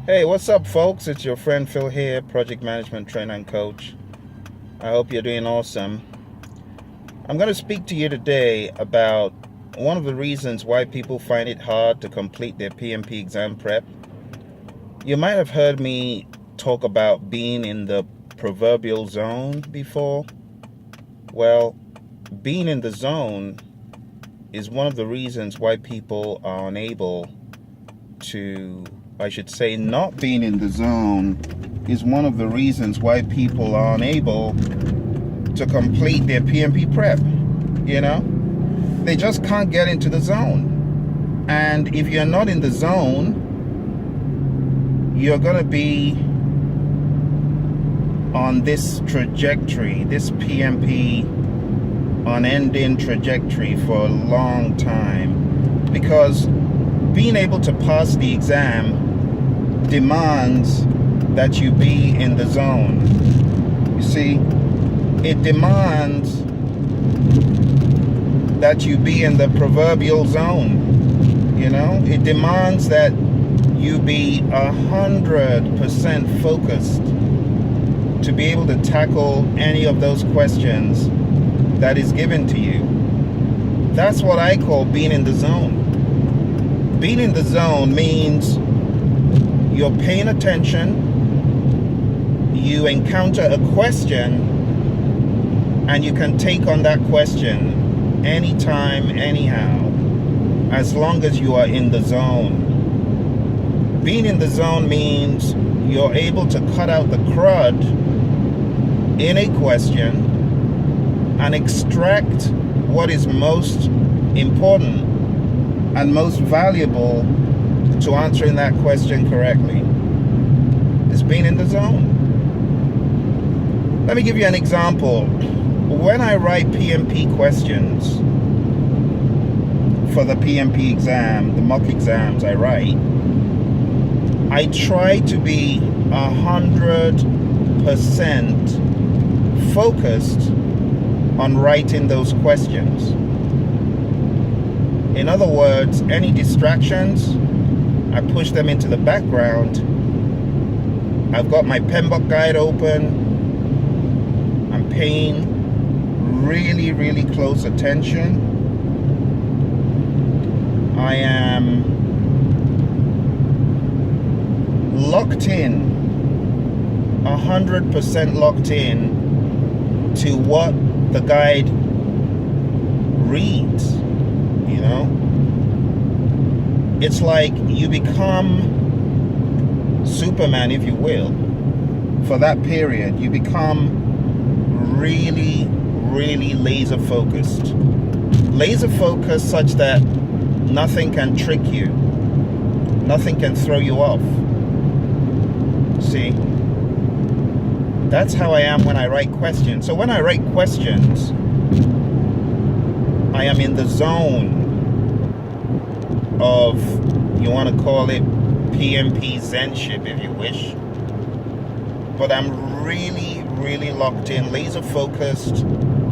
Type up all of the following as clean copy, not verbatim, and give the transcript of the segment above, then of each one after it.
Hey, what's up, folks? It's your friend Phil here, project management trainer and coach. I hope you're doing awesome. I'm going to speak to you today about one of the reasons why people find it hard to complete their PMP exam prep. You might have heard me talk about being in the proverbial zone before. Well, being in the zone is one of the reasons why people are unable to, I should say, not being in the zone is one of the reasons why people are unable to complete their PMP prep. They just can't get into the zone. And if you're not in the zone, you're going to be on this trajectory, this PMP unending trajectory for a long time, because being able to pass the exam demands that you be in the zone. You see, it demands that you be in the proverbial zone. It demands that you be 100% focused to be able to tackle any of those questions that is given to you. That's what I call being in the zone. Being in the zone means you're paying attention, you encounter a question, and you can take on that question anytime, anyhow, as long as you are in the zone. Being in the zone means you're able to cut out the crud in a question and extract what is most important and most valuable to answering that question correctly. It's being in the zone. Let me give you an example. When I write PMP questions for the PMP exam, the mock exams I write, I try to be 100% focused on writing those questions. In other words, any distractions, I push them into the background. I've got my PMBOK guide open. I'm paying really, really close attention. I am locked in, 100% locked in to what the guide reads. It's like you become Superman, if you will, for that period. You become really, really laser focused such that nothing can trick you, nothing can throw you off. See, that's how I am when I write questions. So when I write questions, I am in the zone of, you want to call it PMP Zenship if you wish, but I'm really, really locked in, laser focused.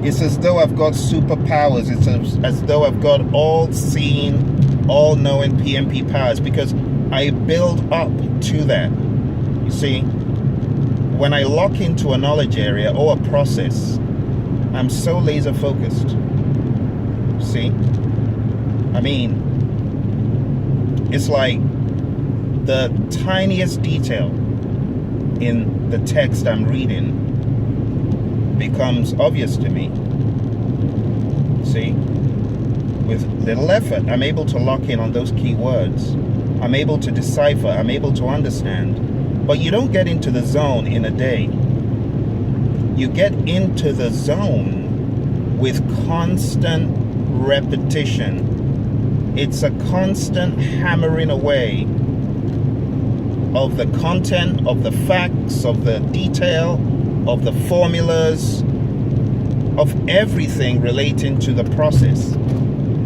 It's as though I've got superpowers. It's as though I've got all-seeing, all-knowing PMP powers, because I build up to that. You see, when I lock into a knowledge area or a process, I'm so laser focused. See, I mean, it's like the tiniest detail in the text I'm reading becomes obvious to me. See, with little effort, I'm able to lock in on those key words. I'm able to decipher, I'm able to understand. But you don't get into the zone in a day. You get into the zone with constant repetition. It's a constant hammering away of the content, of the facts, of the detail, of the formulas, of everything relating to the process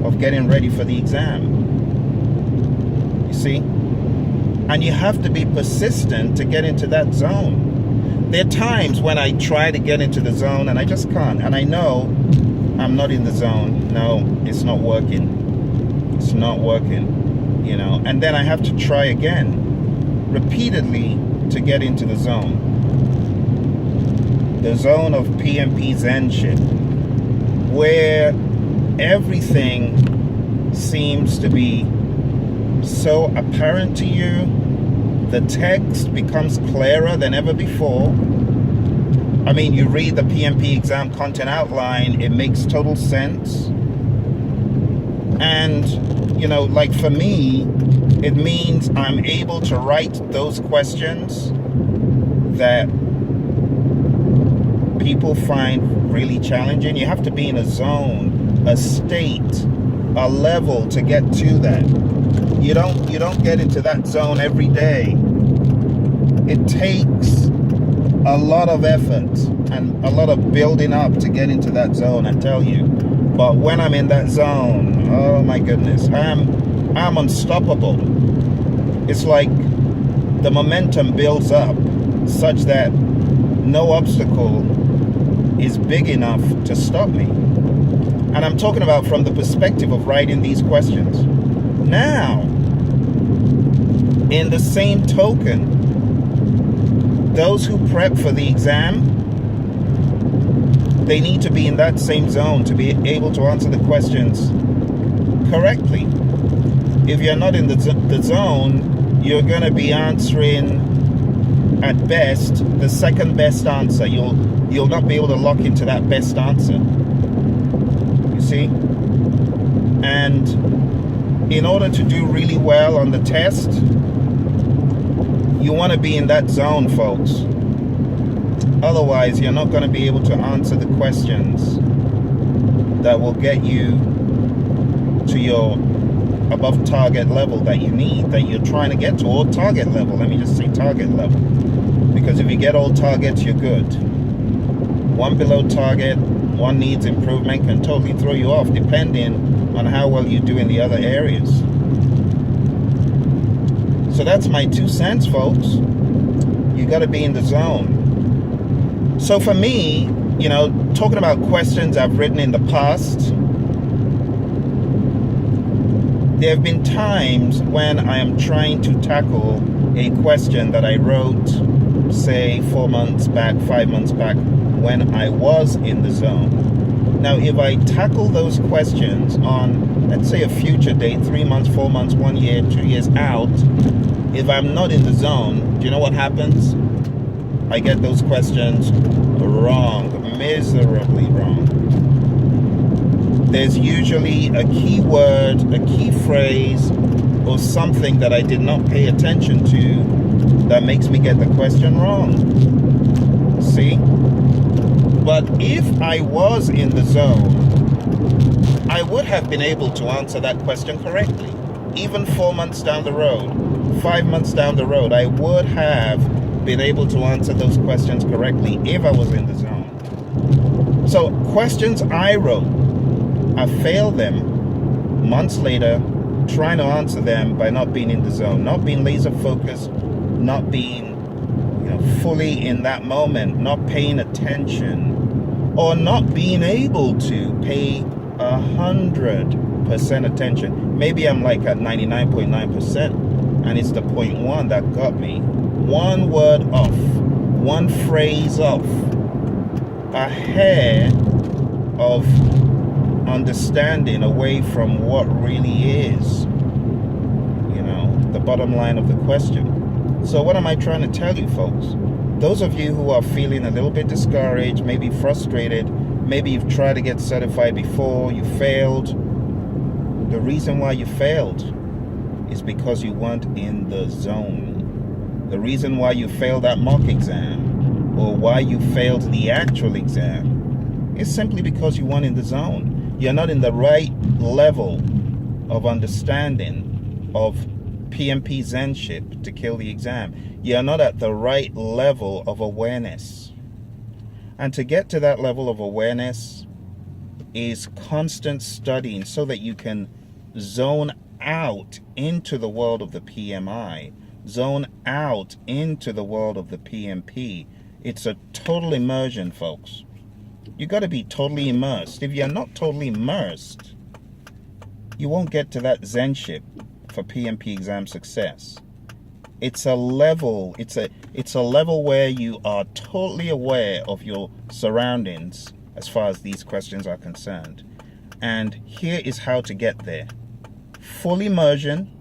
of getting ready for the exam. You see? And you have to be persistent to get into that zone. There are times when I try to get into the zone and I just can't. And I know I'm not in the zone. No, it's not working. It's not working, And then I have to try again. repeatedly to get into the zone of PMP Zenship, where everything seems to be so apparent to you. The text becomes clearer than ever before. I mean, you read the PMP exam content outline, it makes total sense. And, you know, like for me, it means I'm able to write those questions that people find really challenging. You have to be in a zone, a state, a level to get to that. You don't get into that zone every day. It takes a lot of effort and a lot of building up to get into that zone, I tell you. But when I'm in that zone, oh my goodness, I'm unstoppable. It's like the momentum builds up such that no obstacle is big enough to stop me. And I'm talking about from the perspective of writing these questions. Now, in the same token, those who prep for the exam, they need to be in that same zone to be able to answer the questions correctly. If you're not in the zone, you're going to be answering at best the second best answer. You'll not be able to lock into that best answer. You see? And in order to do really well on the test, you want to be in that zone, folks. Otherwise, you're not going to be able to answer the questions that will get you to your above target level that you need, that you're trying to get to, or target level. Let me just say target level. Because if you get all targets, you're good. One below target, one needs improvement, can totally throw you off depending on how well you do in the other areas. So that's my 2 cents, folks. You got to be in the zone. So for me, you know, talking about questions I've written in the past, there have been times when I am trying to tackle a question that I wrote, say 4 months back, 5 months back, when I was in the zone. Now, if I tackle those questions on, let's say, a future date, 3 months, 4 months, 1 year, 2 years out, if I'm not in the zone, do you know what happens? I get those questions wrong, miserably wrong. There's usually a key word, a key phrase, or something that I did not pay attention to that makes me get the question wrong. See? But if I was in the zone, I would have been able to answer that question correctly. Even 4 months down the road, 5 months down the road, I would have been able to answer those questions correctly if I was in the zone. So questions I wrote, I failed them months later trying to answer them by not being in the zone, not being laser focused, not being, you know, fully in that moment, not paying attention, or not being able to pay 100% attention. Maybe I'm like at 99.9%, and it's the 0.1 that got me. One word off, one phrase off, a hair of understanding away from what really is, you know, the bottom line of the question. So what am I trying to tell you, folks? Those of you who are feeling a little bit discouraged, maybe frustrated, maybe you've tried to get certified before, you failed. The reason why you failed is because you weren't in the zone. The reason why you failed that mock exam, or why you failed the actual exam, is simply because you weren't in the zone. You're not in the right level of understanding of PMP Zenship to kill the exam. You're not at the right level of awareness. And to get to that level of awareness is constant studying so that you can zone out into the world of the PMI, zone out into the world of the PMP. It's a total immersion, folks. You got to be totally immersed. If you're not totally immersed, you won't get to that Zenship for PMP exam success. It's a level. It's a level where you are totally aware of your surroundings as far as these questions are concerned. And here is how to get there. Full immersion.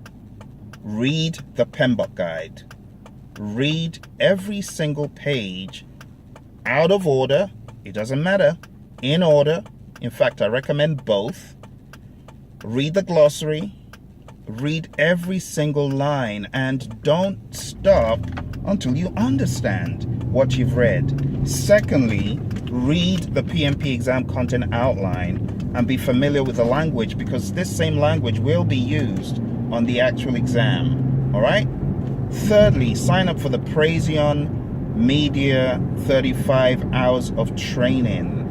Read the PMBOK guide. Read every single page out of order. It doesn't matter. In order. In fact, I recommend both. Read the glossary. Read every single line and don't stop until you understand what you've read. Secondly, read the PMP exam content outline and be familiar with the language, because this same language will be used on the actual exam. All right? Thirdly, sign up for the Praizion Media 35 hours of training.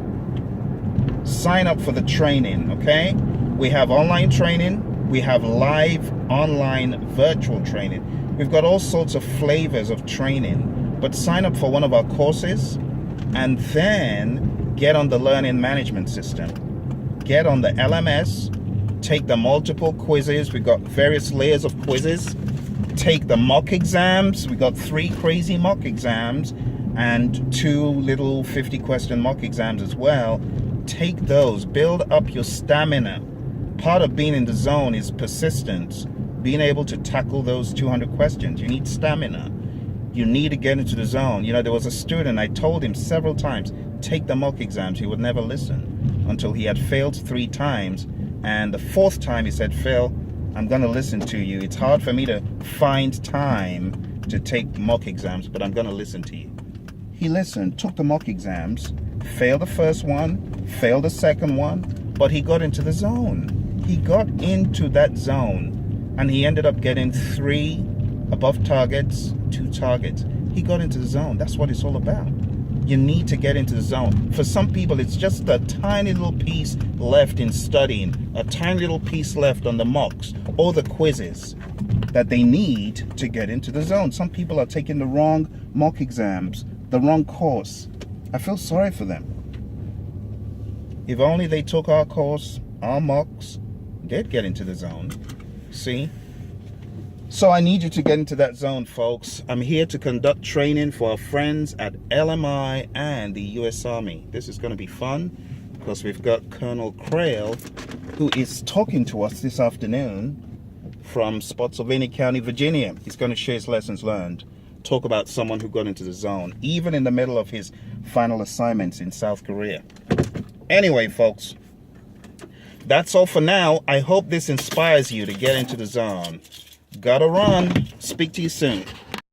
Sign up for the training, okay? We have online training. We have live, online, virtual training. We've got all sorts of flavors of training. But sign up for one of our courses and then get on the learning management system. Get on the LMS. Take the multiple quizzes. We've got various layers of quizzes. Take the mock exams. We got 3 crazy mock exams and 2 little 50-question mock exams as well. Take those. Build up your stamina. Part of being in the zone is persistence. Being able to tackle those 200 questions. You need stamina. You need to get into the zone. You know, there was a student, I told him several times, take the mock exams. He would never listen until he had failed 3 times. And the 4th time he said, Phil, I'm going to listen to you. It's hard for me to find time to take mock exams, but I'm going to listen to you. He listened, took the mock exams, failed the first one, failed the second one, but he got into the zone. He got into that zone and he ended up getting 3 above targets, 2 targets. He got into the zone. That's what it's all about. You need to get into the zone. For some people, it's just a tiny little piece left in studying, a tiny little piece left on the mocks or the quizzes that they need to get into the zone. Some people are taking the wrong mock exams, the wrong course. I feel sorry for them. If only they took our course, our mocks, they'd get into the zone. See? So I need you to get into that zone, folks. I'm here to conduct training for our friends at LMI and the US Army. This is going to be fun because we've got Colonel Crail, who is talking to us this afternoon from Spotsylvania County, Virginia. He's going to share his lessons learned, talk about someone who got into the zone, even in the middle of his final assignments in South Korea. Anyway, folks, that's all for now. I hope this inspires you to get into the zone. Gotta run. Speak to you soon.